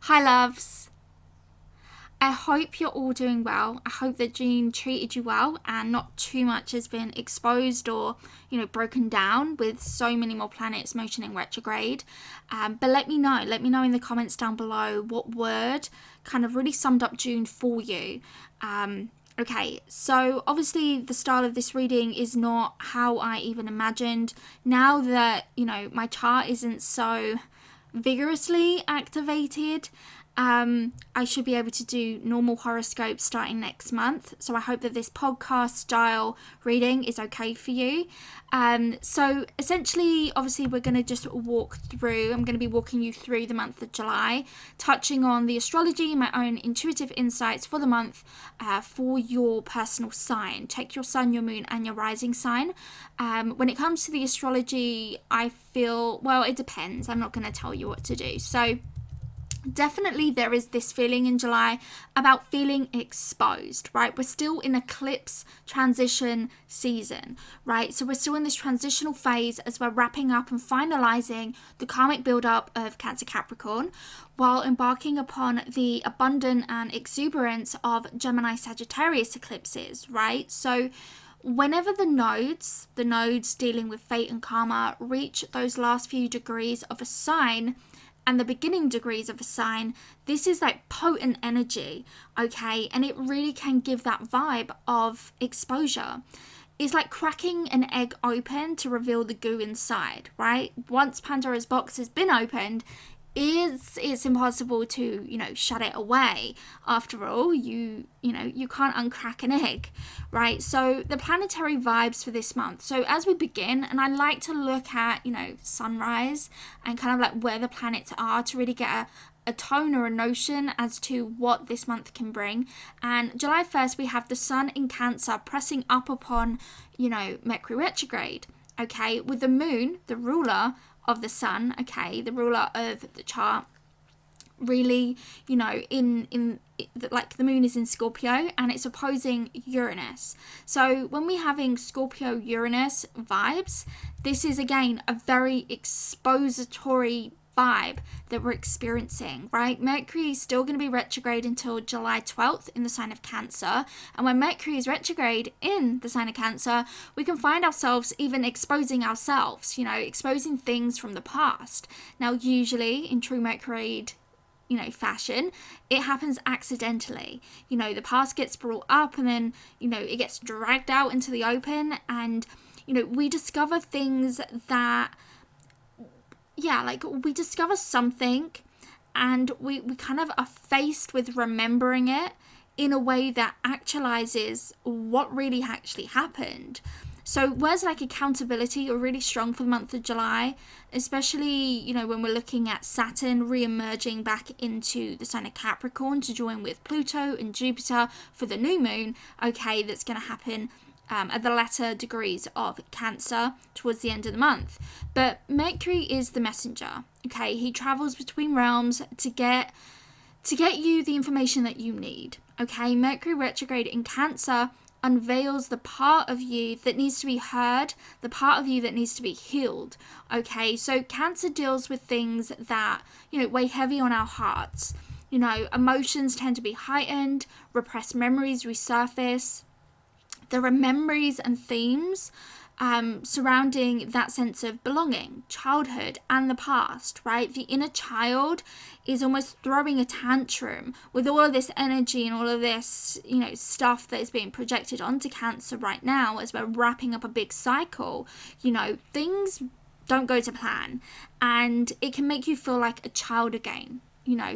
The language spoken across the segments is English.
Hi loves, I hope you're all doing well. I hope that June treated you well and not too much has been exposed or, broken down with so many more planets motioning retrograde. But let me know in the comments down below what word kind of really summed up June for you. Okay, so obviously the style of this reading is not how I even imagined. Now that, my chart isn't so vigorously activated, I should be able to do normal horoscopes starting next month. So I hope that this podcast style reading is okay for you. So essentially, obviously, we're going to just walk through. I'm going to be walking you through the month of July, touching on the astrology, my own intuitive insights for the month for your personal sign. Check your sun, your moon, and your rising sign. When it comes to the astrology, I feel, well, it depends. I'm not going to tell you what to do. So definitely there is this feeling in July about feeling exposed, right? We're still in eclipse transition season, right? So we're still in this transitional phase as we're wrapping up and finalizing the karmic build-up of Cancer Capricorn while embarking upon the abundant and exuberance of Gemini Sagittarius eclipses, right? So whenever the nodes dealing with fate and karma reach those last few degrees of a sign and the beginning degrees of a sign, this is like potent energy, okay? And it really can give that vibe of exposure. It's like cracking an egg open to reveal the goo inside, right? Once Pandora's box has been opened, it's impossible to, shut it away. After all, you can't uncrack an egg, right? So the planetary vibes for this month. So as we begin, and I like to look at, sunrise and kind of like where the planets are to really get a tone or a notion as to what this month can bring. And July 1st, we have the sun in Cancer pressing up upon, Mercury Retrograde, okay? With the moon, the ruler of the sun, okay, the ruler of the chart, really, like the moon is in Scorpio and it's opposing Uranus. So when we're having Scorpio Uranus vibes, this is again a very expository vibe that we're experiencing, right? Mercury is still going to be retrograde until July 12th in the sign of Cancer, and when Mercury is retrograde in the sign of Cancer, we can find ourselves even exposing ourselves, exposing things from the past. Now usually in true Mercury fashion, it happens accidentally. The past gets brought up and then it gets dragged out into the open, and we discover things that we discover something and we kind of are faced with remembering it in a way that actualizes what really actually happened. So words like accountability are really strong for the month of July, especially, when we're looking at Saturn re-emerging back into the sign of Capricorn to join with Pluto and Jupiter for the new moon, okay, that's going to happen at the latter degrees of Cancer towards the end of the month. But Mercury is the messenger, okay? He travels between realms to get you the information that you need, okay? Mercury retrograde in Cancer unveils the part of you that needs to be heard, the part of you that needs to be healed, okay? So Cancer deals with things that, weigh heavy on our hearts. Emotions tend to be heightened, repressed memories resurface. There are memories and themes surrounding that sense of belonging, childhood, and the past, right? The inner child is almost throwing a tantrum with all of this energy and all of this, stuff that is being projected onto Cancer right now as we're wrapping up a big cycle. Things don't go to plan, and it can make you feel like a child again,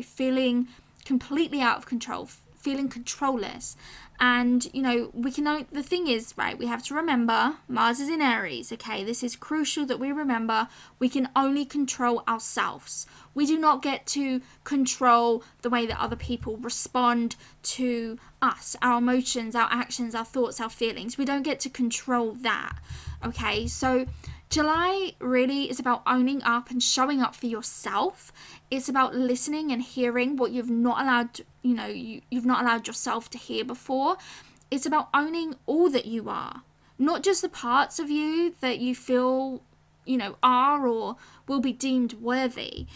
feeling completely out of control, feeling controlless. And, the thing is, right, we have to remember Mars is in Aries, okay? This is crucial that we remember we can only control ourselves. We do not get to control the way that other people respond to us, our emotions, our actions, our thoughts, our feelings. We don't get to control that, okay? So July really is about owning up and showing up for yourself. It's about listening and hearing what you've not allowed, you've not allowed yourself to hear before. It's about owning all that you are, not just the parts of you that you feel are or will be deemed worthy.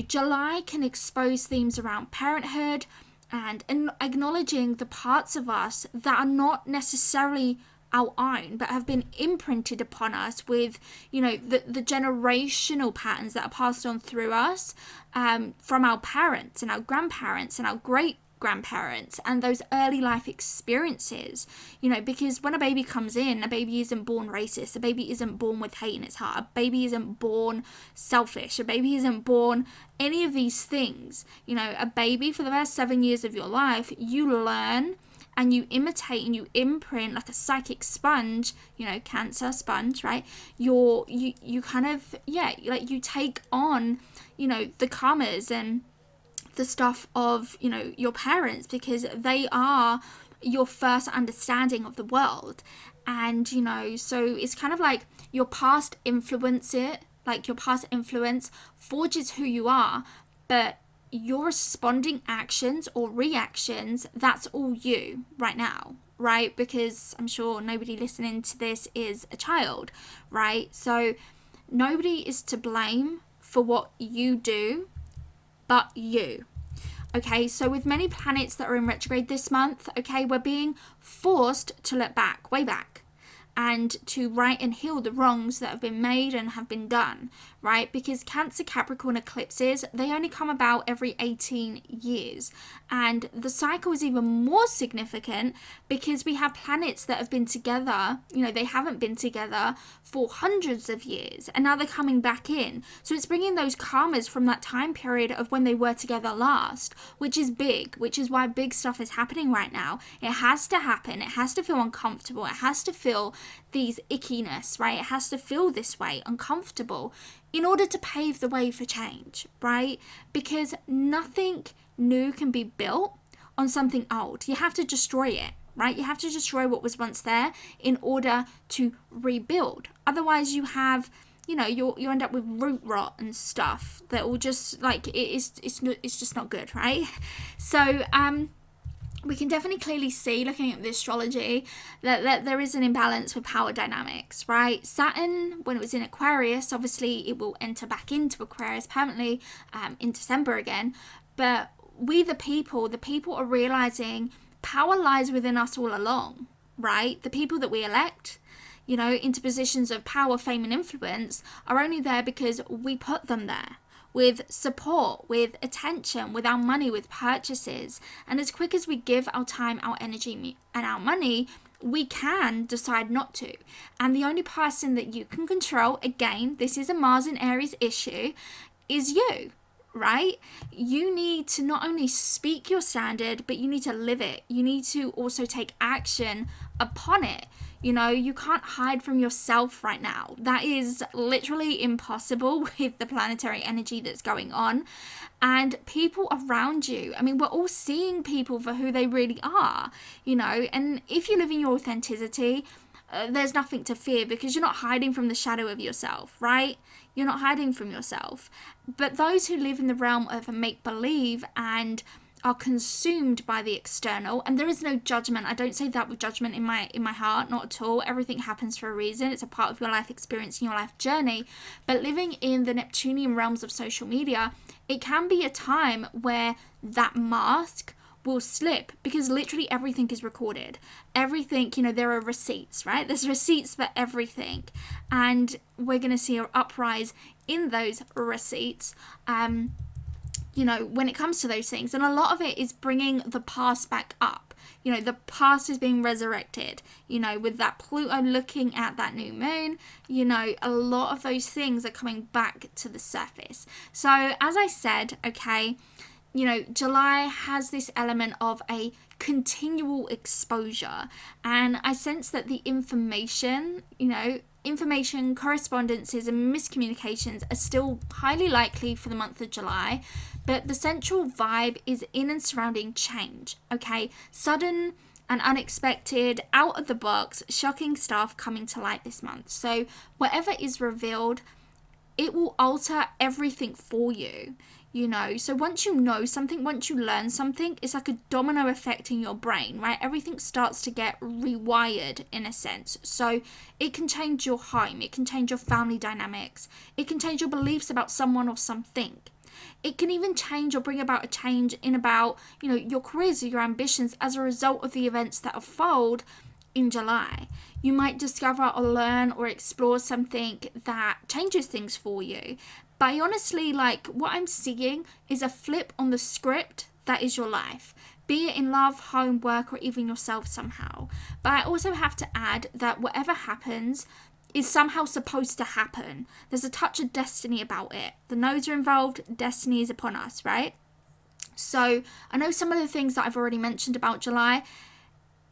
July can expose themes around parenthood and acknowledging the parts of us that are not necessarily our own, but have been imprinted upon us with, the generational patterns that are passed on through us from our parents and our grandparents and our great grandparents and those early life experiences, because when a baby comes in, a baby isn't born racist, a baby isn't born with hate in its heart, a baby isn't born selfish, a baby isn't born any of these things. A baby, for the first 7 years of your life, you learn and you imitate and you imprint like a psychic sponge, Cancer sponge, right? You kind of, you take on, the karmas and the stuff of, your parents, because they are your first understanding of the world. And, so it's kind of like your past influence forges who you are, but your responding actions or reactions, that's all you right now, right? Because I'm sure nobody listening to this is a child, right? So nobody is to blame for what you do but you. Okay, so with many planets that are in retrograde this month, okay, we're being forced to look back, way back, and to right and heal the wrongs that have been made and have been done, right? Because Cancer, Capricorn eclipses, they only come about every 18 years. And the cycle is even more significant because we have planets that have been together, they haven't been together for hundreds of years, and now they're coming back in. So it's bringing those karmas from that time period of when they were together last, which is big, which is why big stuff is happening right now. It has to happen. It has to feel uncomfortable. It has to feel these ickiness, right? It has to feel this way, uncomfortable, in order to pave the way for change, right? Because nothing new can be built on something old. You have to destroy it, right? You have to destroy what was once there in order to rebuild. Otherwise you have, you end up with root rot and stuff that will just it's just not good, right? So we can definitely clearly see, looking at the astrology, that there is an imbalance with power dynamics, right? Saturn, when it was in Aquarius, obviously it will enter back into Aquarius permanently in December again. But we, the people are realizing power lies within us all along, right? The people that we elect, into positions of power, fame, and influence are only there because we put them there. With support, with attention, with our money, with purchases. And as quick as we give our time, our energy, and our money, we can decide not to. And the only person that you can control, again, this is a Mars and Aries issue, is you, right? You need to not only speak your standard, but you need to live it. You need to also take action upon it. You can't hide from yourself right now. That is literally impossible with the planetary energy that's going on. And people around you, we're all seeing people for who they really are, and if you live in your authenticity, there's nothing to fear because you're not hiding from the shadow of yourself, right? You're not hiding from yourself. But those who live in the realm of make-believe and are consumed by the external, and there is no judgment. I don't say that with judgment in my heart, not at all. Everything happens for a reason. It's a part of your life experience and your life journey. But living in the Neptunian realms of social media, it can be a time where that mask will slip because literally everything is recorded. Everything, there are receipts, right? There's receipts for everything, and we're going to see an uprise in those receipts when it comes to those things. And a lot of it is bringing the past back up. The past is being resurrected, with that Pluto looking at that new moon, a lot of those things are coming back to the surface. So as I said, okay, July has this element of a continual exposure, and I sense that the information, correspondences and miscommunications are still highly likely for the month of July, but the central vibe is in and surrounding change, okay? Sudden and unexpected, out of the box, shocking stuff coming to light this month. So whatever is revealed, it will alter everything for you. you know. So once you know something, once you learn something, it's like a domino effect in your brain, right? Everything starts to get rewired in a sense. So it can change your home, it can change your family dynamics, it can change your beliefs about someone or something. It can even change or bring about a change in about, you know, your careers or your ambitions as a result of the events that unfold in July. You might discover or learn or explore something that changes things for you. But honestly, like, what I'm seeing is a flip on the script that is your life, be it in love, home, work, or even yourself somehow. But I also have to add that whatever happens is somehow supposed to happen. There's a touch of destiny about it. The nodes are involved, destiny is upon us, right? So I know some of the things that I've already mentioned about July,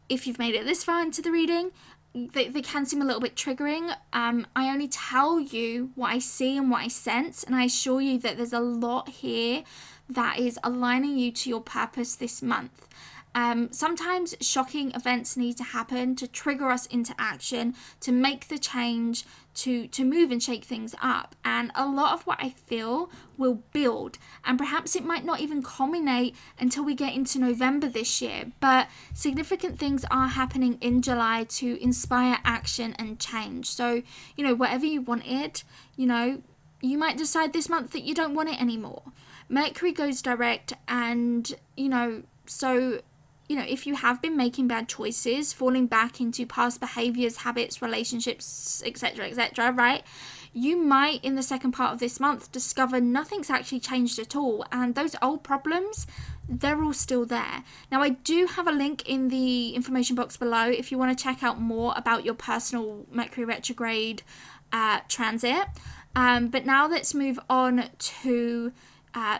if you've made it this far into the reading, they can seem a little bit triggering. I only tell you what I see and what I sense, and I assure you that there's a lot here that is aligning you to your purpose this month. Sometimes shocking events need to happen to trigger us into action, to make the change, to move and shake things up. And a lot of what I feel will build, and perhaps it might not even culminate until we get into November this year. But significant things are happening in July to inspire action and change. So, you know, whatever you wanted, you know, you might decide this month that you don't want it anymore. Mercury goes direct, and, you know, so, you know, if you have been making bad choices, falling back into past behaviors, habits, relationships, etc., right? You might, in the second part of this month, discover nothing's actually changed at all. And those old problems, they're all still there. Now, I do have a link in the information box below if you want to check out more about your personal Mercury retrograde transit. But now let's move on to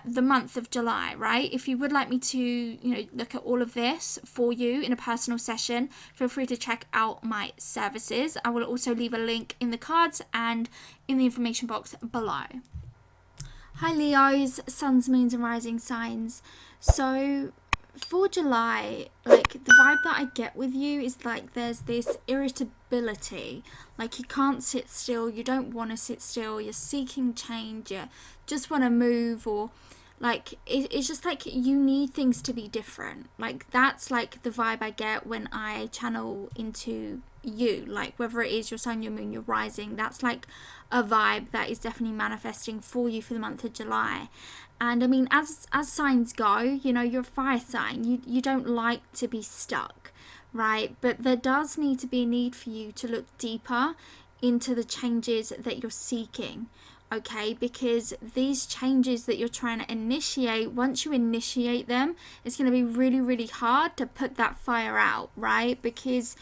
the month of July, right? If you would like me to, you know, look at all of this for you in a personal session, feel free to check out my services. I will also leave a link in the cards and in the information box below. Hi Leos, suns, moons and rising signs. So for July, like, the vibe that I get with you is like there's this irritability, like you can't sit still, you don't want to sit still, you're seeking change, you just want to move, or like it's just like you need things to be different. Like that's like the vibe I get when I channel into you, like whether it is your sun, your moon, your rising, that's like a vibe that is definitely manifesting for you for the month of July. And I mean, as signs go, you know, you're a fire sign, you don't like to be stuck, right? But there does need to be a need for you to look deeper into the changes that you're seeking, okay? Because these changes that you're trying to initiate, once you initiate them, it's going to be really, really hard to put that fire out, right? Because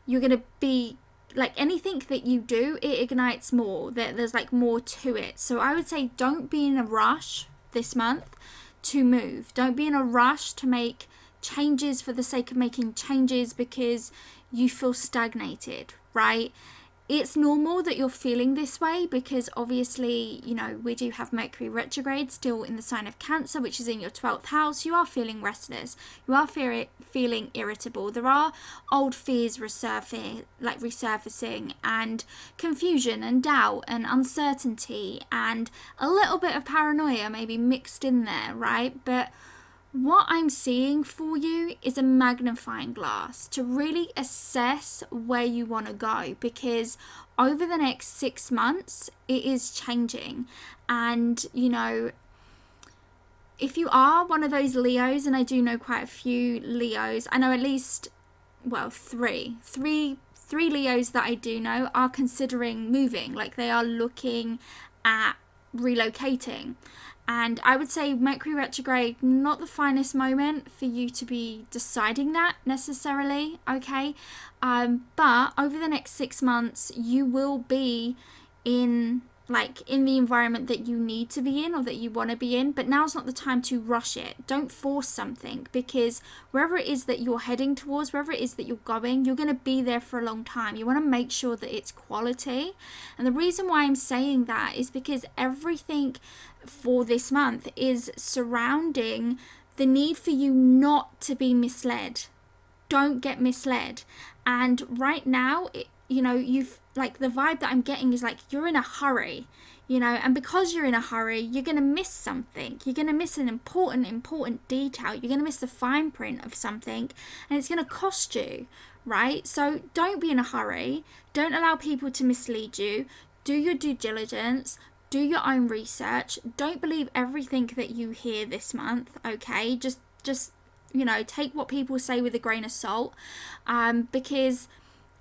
you're going to be like, anything that you do, it ignites more. There's like more to it. So I would say don't be in a rush this month to move. Don't be in a rush to make changes for the sake of making changes because you feel stagnated, right? It's normal that you're feeling this way because obviously, you know, we do have Mercury retrograde still in the sign of Cancer, which is in your 12th house. You are feeling restless. You are feeling irritable. There are old fears resurfacing, and confusion and doubt and uncertainty and a little bit of paranoia maybe mixed in there, right? But what I'm seeing for you is a magnifying glass to really assess where you want to go, because over the next 6 months, it is changing. And, you know, if you are one of those Leos, and I do know quite a few Leos, I know at least, well, three Leos that I do know are considering moving, like they are looking at relocating. And I would say Mercury retrograde, not the finest moment for you to be deciding that necessarily, okay? But over the next 6 months, you will be in the environment that you need to be in or that you want to be in. But now's not the time to rush it. Don't force something, because wherever it is that you're heading towards, wherever it is that you're going, you're going to be there for a long time. You want to make sure that it's quality. And the reason why I'm saying that is because everything for this month is surrounding the need for you not to be misled. Don't get misled. And right now, you know, you've, like, the vibe that I'm getting is like you're in a hurry. you know, and because you're in a hurry, you're going to miss something. You're going to miss an important detail. You're going to miss the fine print of something, and it's going to cost you, right? So don't be in a hurry. Don't allow people to mislead you. Do your due diligence. Do your own research. Don't believe everything that you hear this month, okay? Just you know, take what people say with a grain of salt, because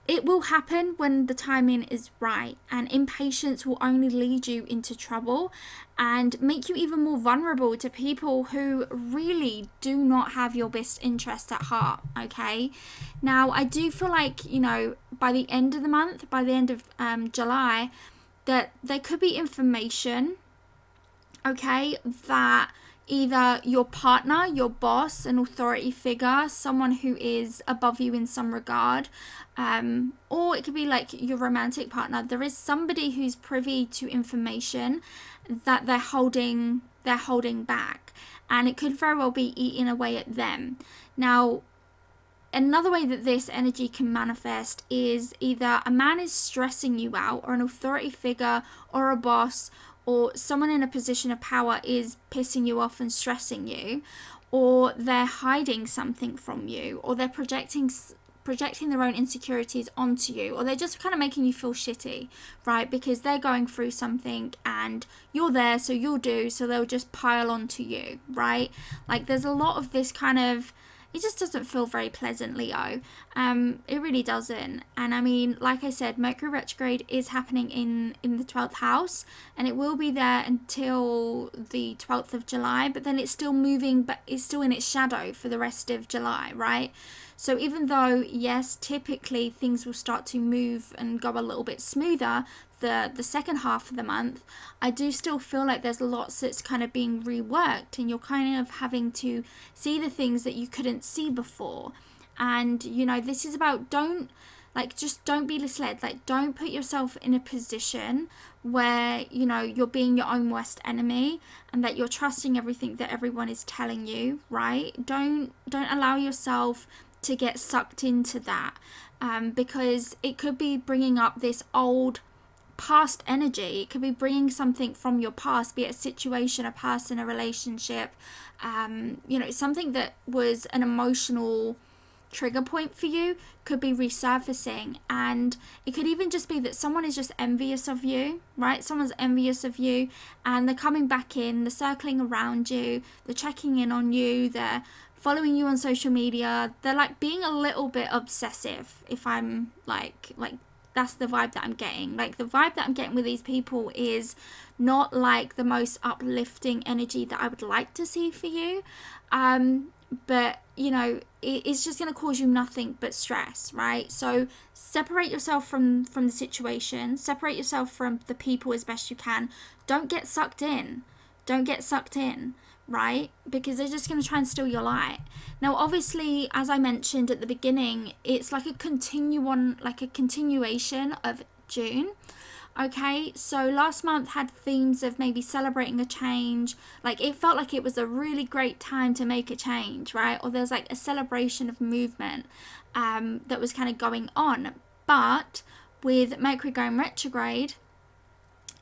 it will happen when the timing is right, and impatience will only lead you into trouble and make you even more vulnerable to people who really do not have your best interest at heart, okay? Now, I do feel like, you know, by the end of the month, by the end of July, that there could be information, okay, that either your partner, your boss, an authority figure, someone who is above you in some regard, or it could be like your romantic partner. There is somebody who's privy to information that they're holding back, and it could very well be eating away at them. Now, another way that this energy can manifest is either a man is stressing you out, or an authority figure or a boss or someone in a position of power is pissing you off and stressing you, or they're hiding something from you, or they're projecting their own insecurities onto you, or they're just kind of making you feel shitty, right? Because they're going through something and you're there, so you'll do, so they'll just pile onto you, right? Like, there's a lot of this kind of, it just doesn't feel very pleasant, Leo. It really doesn't. And I mean, like I said, Mercury Retrograde is happening in the 12th house, and it will be there until the 12th of July, but then it's still moving, but it's still in its shadow for the rest of July, right? So even though, yes, typically things will start to move and go a little bit smoother the second half of the month, I do still feel like there's lots that's kind of being reworked, and you're kind of having to see the things that you couldn't see before. And, you know, this is about just don't be misled. Like, don't put yourself in a position where, you know, you're being your own worst enemy and that you're trusting everything that everyone is telling you, right? Don't allow yourself to get sucked into that, because it could be bringing up this old past energy. It could be bringing something from your past, be it a situation, a person, a relationship, you know, something that was an emotional trigger point for you could be resurfacing. And it could even just be that someone is just envious of you, right? Someone's envious of you and they're coming back in, they're circling around you, they're checking in on you, they're following you on social media, they're like being a little bit obsessive. If I'm like that's the vibe that I'm getting. Like, the vibe that I'm getting with these people is not like the most uplifting energy that I would like to see for you. But, you know, it's just going to cause you nothing but stress, right? So separate yourself from the situation. Separate yourself from the people as best you can. Don't get sucked in. Right? Because they're just going to try and steal your light. Now, obviously, as I mentioned at the beginning, it's like a continuation of June. Okay, so last month had themes of maybe celebrating a change. Like, it felt like it was a really great time to make a change, right? Or there's like a celebration of movement that was kind of going on. But with Mercury going retrograde,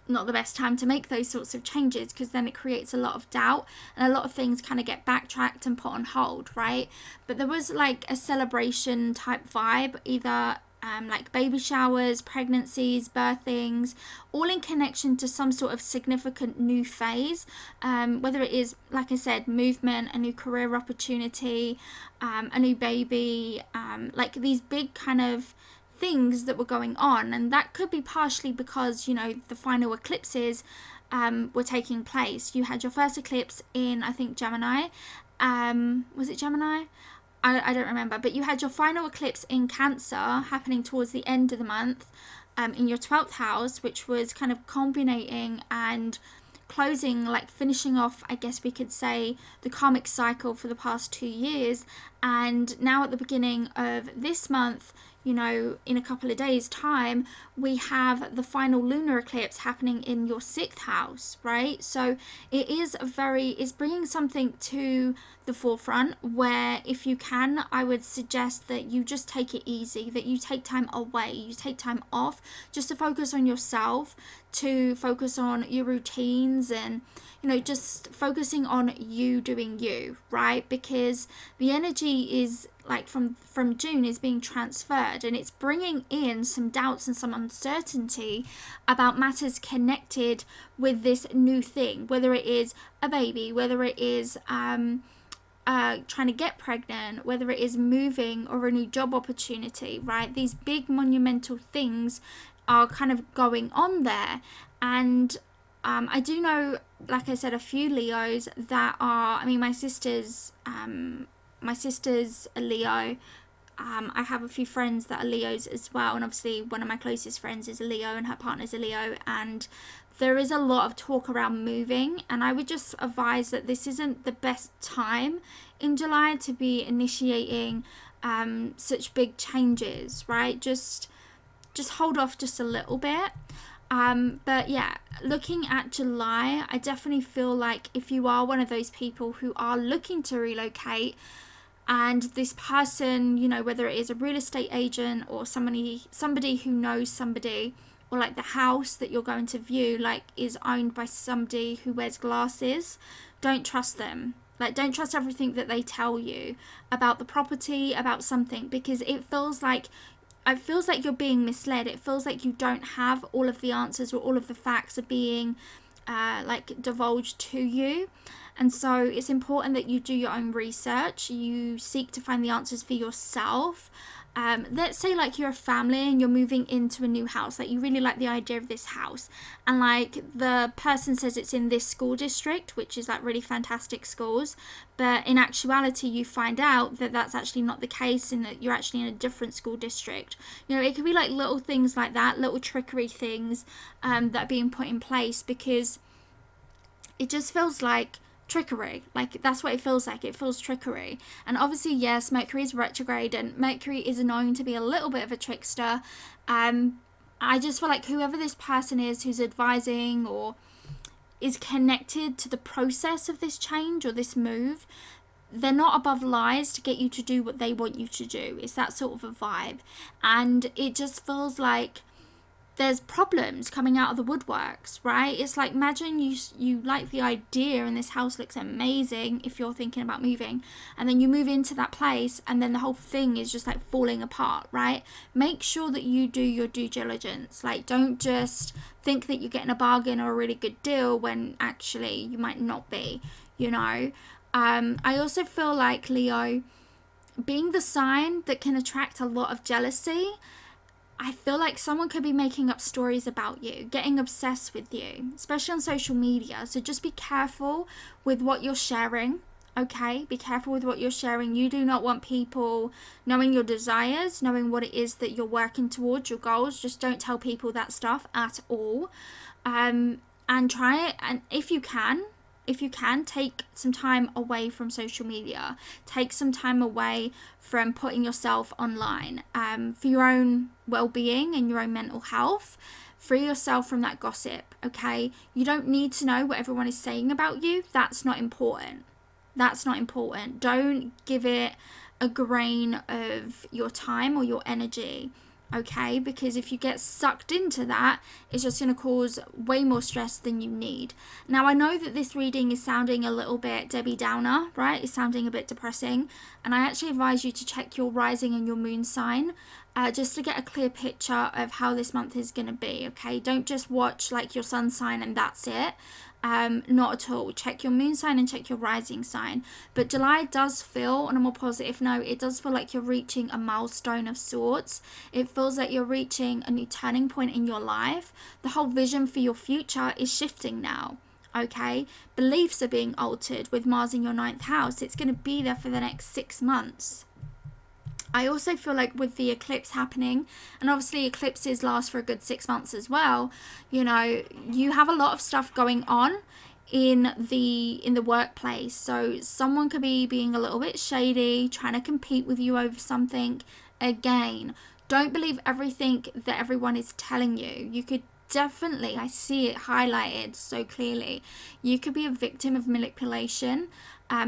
not the best time to make those sorts of changes, because then it creates a lot of doubt and a lot of things kind of get backtracked and put on hold, right? But there was like a celebration type vibe, either like baby showers, pregnancies, birthings, all in connection to some sort of significant new phase, whether it is, like I said, movement, a new career opportunity, a new baby, like these big kind of things that were going on. And that could be partially because, you know, the final eclipses were taking place. You had your first eclipse in, I think, Gemini. Was it Gemini? I don't remember, but you had your final eclipse in Cancer happening towards the end of the month, in your 12th house, which was kind of culminating and closing, like finishing off, I guess we could say, the karmic cycle for the past 2 years. And now at the beginning of this month, you know, in a couple of days' time, we have the final lunar eclipse happening in your 6th house, right? So it is it's bringing something to the forefront where, if you can, I would suggest that you just take it easy, that you take time away, you take time off just to focus on yourself, to focus on your routines, and, you know, just focusing on you doing you, right? Because the energy is like from June is being transferred, and it's bringing in some doubts and some uncertainty about matters connected with this new thing, whether it is a baby, whether it is trying to get pregnant, whether it is moving or a new job opportunity, right? These big monumental things are kind of going on there. And I do know, like I said, a few Leos that are, I mean, my sister's a Leo. I have a few friends that are Leos as well, and obviously one of my closest friends is a Leo and her partner's a Leo, and there is a lot of talk around moving, and I would just advise that this isn't the best time in July to be initiating such big changes, right? Just hold off just a little bit. But yeah, looking at July, I definitely feel like if you are one of those people who are looking to relocate, and this person, you know, whether it is a real estate agent or somebody who knows somebody, or like the house that you're going to view like is owned by somebody who wears glasses, don't trust them. Like, don't trust everything that they tell you about the property, about something, because it feels like you're being misled. It feels like you don't have all of the answers, or all of the facts are being like divulged to you. And so it's important that you do your own research, you seek to find the answers for yourself. Let's say like you're a family and you're moving into a new house, like you really like the idea of this house, and like the person says it's in this school district, which is like really fantastic schools, but in actuality you find out that that's actually not the case, and that you're actually in a different school district. You know, it could be like little things like that, little trickery things that are being put in place, because it just feels like trickery. Like, that's what it feels like. It feels trickery. And obviously, yes, Mercury is retrograde, and Mercury is known to be a little bit of a trickster. I just feel like whoever this person is who's advising or is connected to the process of this change or this move, they're not above lies to get you to do what they want you to do. It's that sort of a vibe. And it just feels like there's problems coming out of the woodworks, right? It's like, imagine you like the idea and this house looks amazing if you're thinking about moving, and then you move into that place and then the whole thing is just like falling apart, right? Make sure that you do your due diligence. Like, don't just think that you're getting a bargain or a really good deal when actually you might not be, you know? I also feel like, Leo, being the sign that can attract a lot of jealousy, I feel like someone could be making up stories about you, getting obsessed with you, especially on social media. So just be careful with what you're sharing, okay? Be careful with what you're sharing. You do not want people knowing your desires, knowing what it is that you're working towards, your goals. Just don't tell people that stuff at all. And try it, and if you can, take some time away from social media. Take some time away from putting yourself online for your own well-being and your own mental health. Free yourself from that gossip, okay? You don't need to know what everyone is saying about you. That's not important. Don't give it a grain of your time or your energy, okay? Because if you get sucked into that, it's just going to cause way more stress than you need. Now, I know that this reading is sounding a little bit Debbie Downer, right? It's sounding a bit depressing. And I actually advise you to check your rising and your moon sign just to get a clear picture of how this month is going to be, okay? Don't just watch like your sun sign and that's it. Not at all. Check your moon sign and check your rising sign. But July does feel, on a more positive note, it does feel like you're reaching a milestone of sorts. It feels like you're reaching a new turning point in your life. The whole vision for your future is shifting now, okay? Beliefs are being altered with Mars in your 9th house. It's going to be there for the next 6 months. I also feel like with the eclipse happening, and obviously eclipses last for a good 6 months as well, you know, you have a lot of stuff going on in the workplace. So someone could be being a little bit shady, trying to compete with you over something. Again, Don't believe everything that everyone is telling you. You could definitely, I see it highlighted so clearly, you could be a victim of manipulation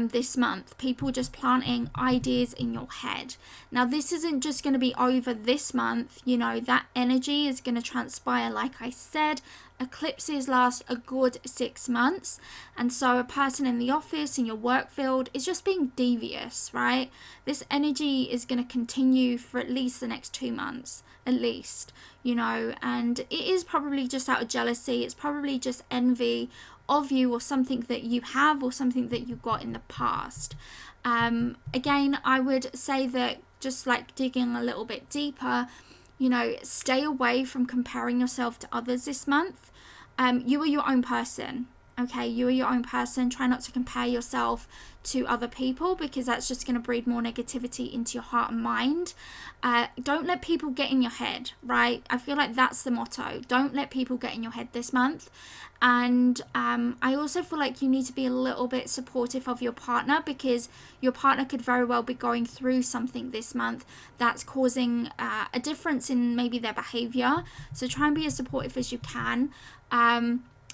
this month. People just planting ideas in your head. Now, this isn't just going to be over this month. You know, that energy is going to transpire. Like I said, eclipses last a good 6 months. And so a person in the office, in your work field, is just being devious, right? This energy is going to continue for at least the next 2 months, at least, you know, and it is probably just out of jealousy. It's probably just envy of you, or something that you have, or something that you got in the past. Again, I would say that, just like digging a little bit deeper, you know, stay away from comparing yourself to others this month. You are your own person. Okay, you are your own person. Try not to compare yourself to other people, because that's just going to breed more negativity into your heart and mind. Don't let people get in your head, right? I feel like that's the motto. Don't let people get in your head this month. And I also feel like you need to be a little bit supportive of your partner, because your partner could very well be going through something this month that's causing a difference in maybe their behavior. So try and be as supportive as you can.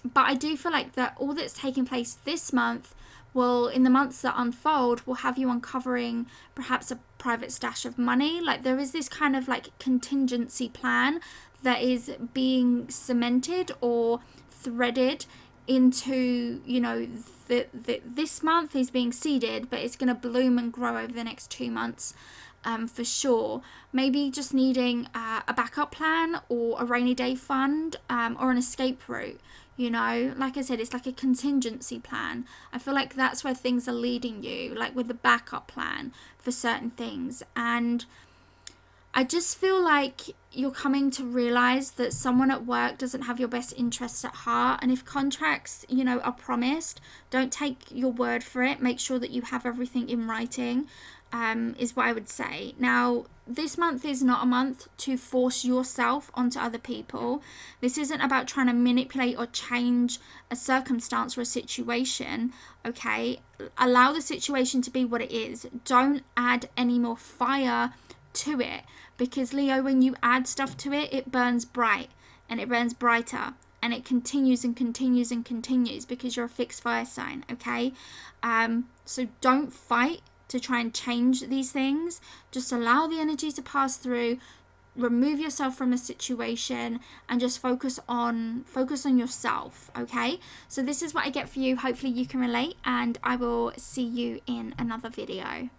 But I do feel like that all that's taking place this month will, in the months that unfold, will have you uncovering perhaps a private stash of money. Like, there is this kind of like contingency plan that is being cemented or threaded into, you know, this month is being seeded, but it's going to bloom and grow over the next 2 months. For sure. Maybe just needing a backup plan, or a rainy day fund, or an escape route. You know, like I said, it's like a contingency plan. I feel like that's where things are leading you, like with the backup plan for certain things. And I just feel like you're coming to realize that someone at work doesn't have your best interests at heart. And if contracts, you know, are promised, don't take your word for it. Make sure that you have everything in writing, is what I would say. Now, this month is not a month to force yourself onto other people. This isn't about trying to manipulate or change a circumstance or a situation, okay? Allow the situation to be what it is. Don't add any more fire to it, because Leo, when you add stuff to it, it burns bright, and it burns brighter, and it continues and continues and continues, because you're a fixed fire sign, okay? So don't fight to try and change these things. Just allow the energy to pass through, remove yourself from a situation, and just focus on yourself, okay? So this is what I get for you. Hopefully you can relate, and I will see you in another video.